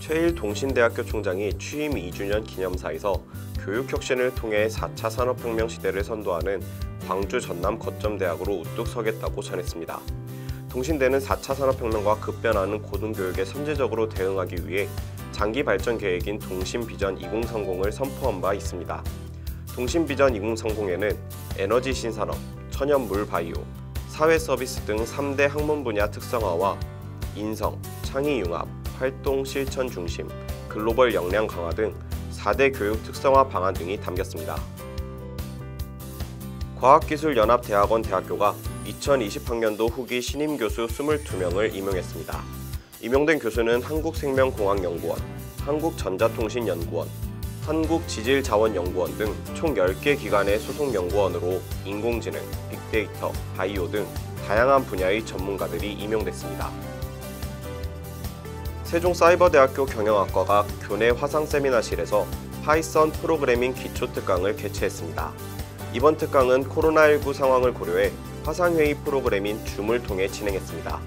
최일 동신대학교 총장이 취임 2주년 기념사에서 교육혁신을 통해 4차 산업혁명 시대를 선도하는 광주 전남 거점대학으로 우뚝 서겠다고 전했습니다. 동신대는 4차 산업혁명과 급변하는 고등교육에 선제적으로 대응하기 위해 장기 발전 계획인 동신비전 2030을 선포한 바 있습니다. 동신비전 2030에는 에너지 신산업, 천연물 바이오, 사회 서비스 등 3대 학문 분야 특성화와 인성, 창의 융합, 활동 실천 중심, 글로벌 역량 강화 등 4대 교육 특성화 방안 등이 담겼습니다. 과학기술연합대학원 대학교가 2020학년도 후기 신임 교수 22명을 임용했습니다. 임용된 교수는 한국생명공학연구원, 한국전자통신연구원, 한국지질자원연구원 등 총 10개 기관의 소속 연구원으로 인공지능, 빅데이터, 바이오 등 다양한 분야의 전문가들이 임용됐습니다. 세종사이버대학교 경영학과가 교내 화상 세미나실에서 파이썬 프로그래밍 기초특강을 개최했습니다. 이번 특강은 코로나19 상황을 고려해 화상회의 프로그램인 줌을 통해 진행했습니다.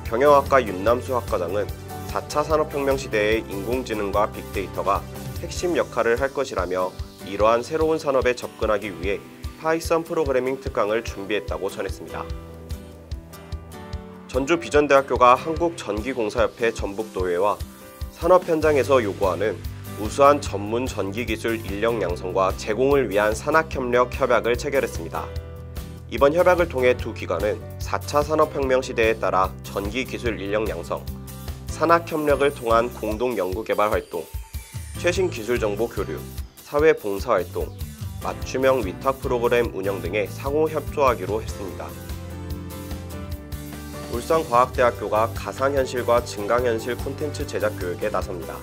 경영학과 윤남수 학과장은 4차 산업혁명 시대의 인공지능과 빅데이터가 핵심 역할을 할 것이라며 이러한 새로운 산업에 접근하기 위해 파이썬 프로그래밍 특강을 준비했다고 전했습니다. 전주비전대학교가 한국전기공사협회 전북도회와 산업 현장에서 요구하는 우수한 전문 전기기술 인력 양성과 제공을 위한 산학협력 협약을 체결했습니다. 이번 협약을 통해 두 기관은 4차 산업혁명 시대에 따라 전기기술 인력 양성, 산학협력을 통한 공동 연구개발 활동, 최신 기술정보 교류, 사회봉사활동, 맞춤형 위탁 프로그램 운영 등에 상호 협조하기로 했습니다. 울산과학대학교가 가상현실과 증강현실 콘텐츠 제작 교육에 나섭니다.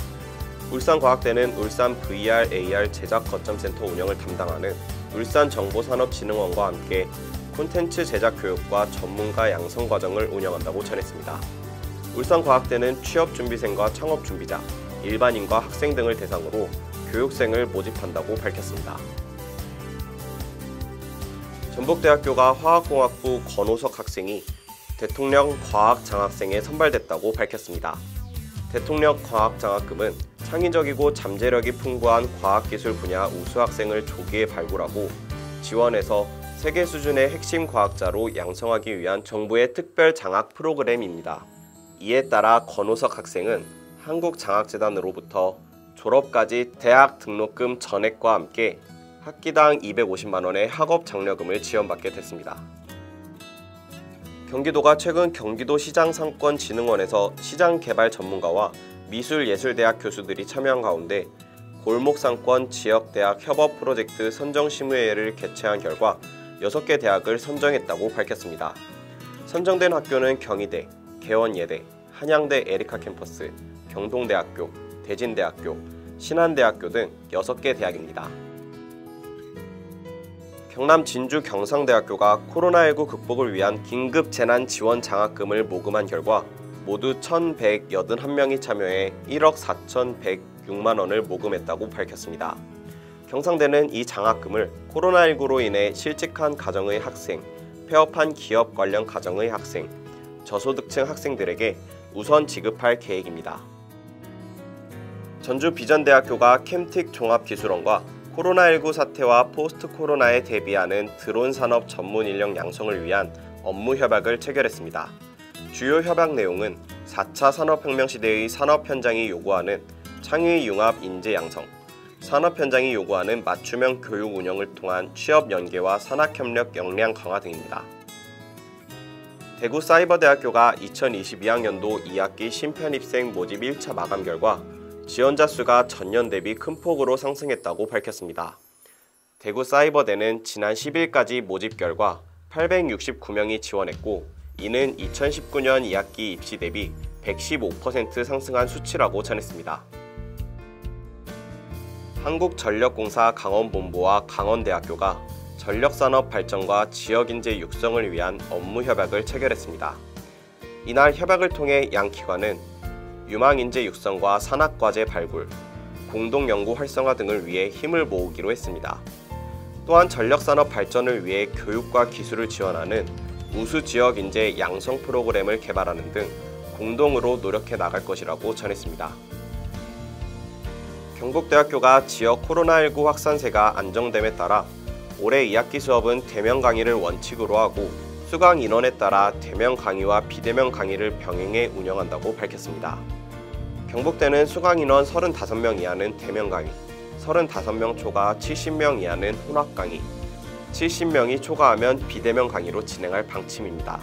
울산과학대는 울산 VR, AR 제작 거점센터 운영을 담당하는 울산정보산업진흥원과 함께 콘텐츠 제작 교육과 전문가 양성 과정을 운영한다고 전했습니다. 울산과학대는 취업준비생과 창업준비자, 일반인과 학생 등을 대상으로 교육생을 모집한다고 밝혔습니다. 전북대학교가 화학공학부 권호석 학생이 대통령 과학장학생에 선발됐다고 밝혔습니다. 대통령 과학장학금은 창의적이고 잠재력이 풍부한 과학기술 분야 우수학생을 조기에 발굴하고 지원해서 세계 수준의 핵심 과학자로 양성하기 위한 정부의 특별 장학 프로그램입니다. 이에 따라 권호석 학생은 한국장학재단으로부터 졸업까지 대학 등록금 전액과 함께 학기당 250만 원의 학업장려금을 지원받게 됐습니다. 경기도가 최근 경기도시장상권진흥원에서 시장개발 전문가와 미술예술대학 교수들이 참여한 가운데 골목상권 지역대학 협업 프로젝트 선정심의회를 개최한 결과 6개 대학을 선정했다고 밝혔습니다. 선정된 학교는 경희대, 개원예대, 한양대 에리카 캠퍼스, 경동대학교, 대진대학교, 신한대학교 등 6개 대학입니다. 경남 진주 경상대학교가 코로나19 극복을 위한 긴급 재난 지원 장학금을 모금한 결과 모두 1,181명이 참여해 1억 4,106만 원을 모금했다고 밝혔습니다. 경상대는 이 장학금을 코로나19로 인해 실직한 가정의 학생, 폐업한 기업 관련 가정의 학생, 저소득층 학생들에게 우선 지급할 계획입니다. 전주비전대학교가 캠틱 종합기술원과 코로나19 사태와 포스트 코로나에 대비하는 드론 산업 전문 인력 양성을 위한 업무 협약을 체결했습니다. 주요 협약 내용은 4차 산업혁명 시대의 산업 현장이 요구하는 창의 융합 인재 양성, 산업 현장이 요구하는 맞춤형 교육 운영을 통한 취업 연계와 산학협력 역량 강화 등입니다. 대구사이버대학교가 2022학년도 2학기 신편입생 모집 1차 마감 결과 지원자 수가 전년 대비 큰 폭으로 상승했다고 밝혔습니다. 대구사이버대는 지난 10일까지 모집 결과 869명이 지원했고 이는 2019년 2학기 입시 대비 115% 상승한 수치라고 전했습니다. 한국전력공사 강원본부와 강원대학교가 전력산업 발전과 지역인재 육성을 위한 업무 협약을 체결했습니다. 이날 협약을 통해 양 기관은 유망인재 육성과 산학과제 발굴, 공동연구 활성화 등을 위해 힘을 모으기로 했습니다. 또한 전력산업 발전을 위해 교육과 기술을 지원하는 우수지역 인재 양성 프로그램을 개발하는 등 공동으로 노력해 나갈 것이라고 전했습니다. 경북대학교가 지역 코로나19 확산세가 안정됨에 따라 올해 2학기 수업은 대면 강의를 원칙으로 하고 수강 인원에 따라 대면 강의와 비대면 강의를 병행해 운영한다고 밝혔습니다. 경북대는 수강 인원 35명 이하는 대면 강의, 35명 초과 70명 이하는 혼합 강의, 70명이 초과하면 비대면 강의로 진행할 방침입니다.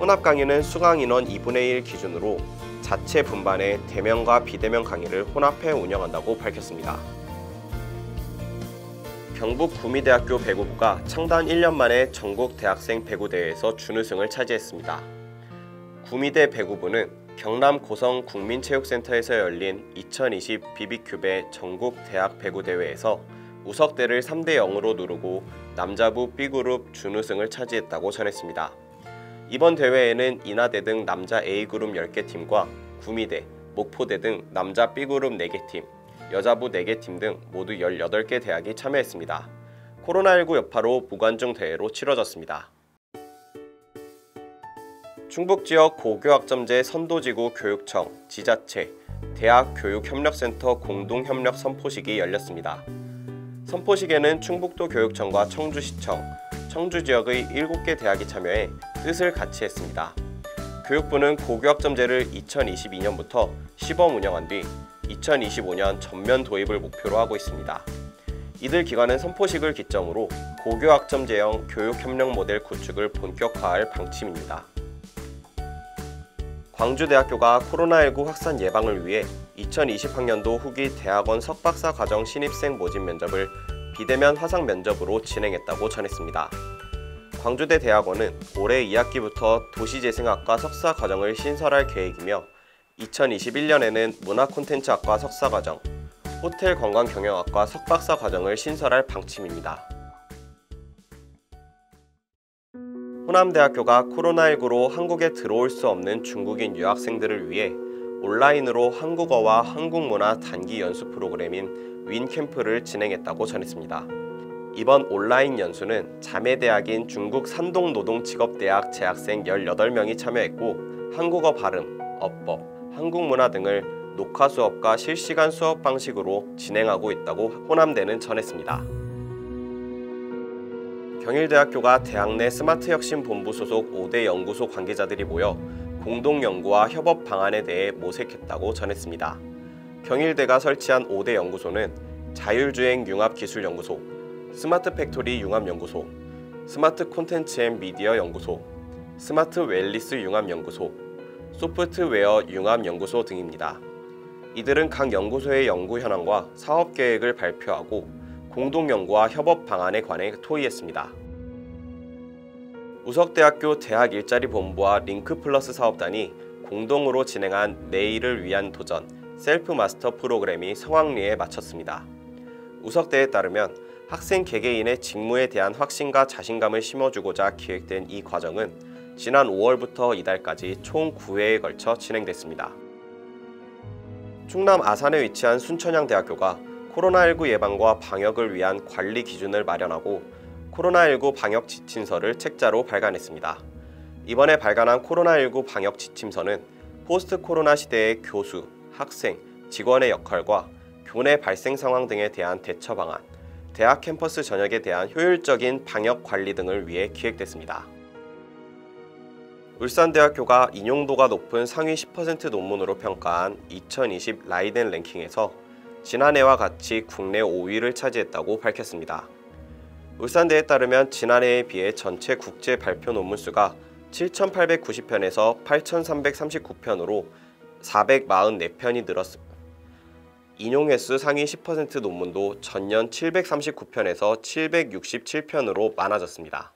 혼합 강의는 수강 인원 2분의 1 기준으로 자체 분반해 대면과 비대면 강의를 혼합해 운영한다고 밝혔습니다. 경북 구미대학교 배구부가 창단 1년 만에 전국 대학생 배구대회에서 준우승을 차지했습니다. 구미대 배구부는 경남 고성 국민체육센터에서 열린 2020 비비큐베 전국 대학 배구대회에서 우석대를 3대 0으로 누르고 남자부 B그룹 준우승을 차지했다고 전했습니다. 이번 대회에는 인하대 등 남자 A그룹 10개 팀과 구미대, 목포대 등 남자 B그룹 4개 팀, 여자부 4개 팀 등 모두 18개 대학이 참여했습니다. 코로나19 여파로 무관중 대회로 치러졌습니다. 충북지역 고교학점제 선도지구 교육청, 지자체, 대학교육협력센터 공동협력 선포식이 열렸습니다. 선포식에는 충북도 교육청과 청주시청, 청주지역의 7개 대학이 참여해 뜻을 같이 했습니다. 교육부는 고교학점제를 2022년부터 시범 운영한 뒤 2025년 전면 도입을 목표로 하고 있습니다. 이들 기관은 선포식을 기점으로 고교학점제형 교육협력 모델 구축을 본격화할 방침입니다. 광주대학교가 코로나19 확산 예방을 위해 2020학년도 후기 대학원 석박사 과정 신입생 모집 면접을 비대면 화상 면접으로 진행했다고 전했습니다. 광주대 대학원은 올해 2학기부터 도시재생학과 석사 과정을 신설할 계획이며 2021년에는 문화콘텐츠학과 석사 과정, 호텔관광경영학과 석박사 과정을 신설할 방침입니다. 호남대학교가 코로나19로 한국에 들어올 수 없는 중국인 유학생들을 위해 온라인으로 한국어와 한국문화 단기 연수 프로그램인 윈캠프를 진행했다고 전했습니다. 이번 온라인 연수는 자매대학인 중국 산동노동직업대학 재학생 18명이 참여했고 한국어 발음, 어법, 한국문화 등을 녹화 수업과 실시간 수업 방식으로 진행하고 있다고 호남대는 전했습니다. 경일대학교가 대학 내 스마트혁신본부 소속 5대 연구소 관계자들이 모여 공동연구와 협업 방안에 대해 모색했다고 전했습니다. 경일대가 설치한 5대 연구소는 자율주행 융합기술연구소, 스마트팩토리 융합연구소, 스마트 콘텐츠 앤 미디어 연구소, 스마트 웰리스 융합연구소, 소프트웨어 융합연구소 등입니다. 이들은 각 연구소의 연구 현황과 사업 계획을 발표하고 공동연구와 협업 방안에 관해 토의했습니다. 우석대학교 대학 일자리 본부와 링크플러스 사업단이 공동으로 진행한 내일을 위한 도전 셀프 마스터 프로그램이 성황리에 마쳤습니다. 우석대에 따르면 학생 개개인의 직무에 대한 확신과 자신감을 심어주고자 기획된 이 과정은 지난 5월부터 이달까지 총 9회에 걸쳐 진행됐습니다. 충남 아산에 위치한 순천향대학교가 코로나19 예방과 방역을 위한 관리 기준을 마련하고 코로나19 방역 지침서를 책자로 발간했습니다. 이번에 발간한 코로나19 방역 지침서는 포스트 코로나 시대의 교수, 학생, 직원의 역할과 교내 발생 상황 등에 대한 대처 방안, 대학 캠퍼스 전역에 대한 효율적인 방역 관리 등을 위해 기획됐습니다. 울산대학교가 인용도가 높은 상위 10% 논문으로 평가한 2020 라이덴 랭킹에서 지난해와 같이 국내 5위를 차지했다고 밝혔습니다. 울산대에 따르면 지난해에 비해 전체 국제 발표 논문 수가 7,890편에서 8,339편으로 444편이 늘었습니다. 인용 횟수 상위 10% 논문도 전년 739편에서 767편으로 많아졌습니다.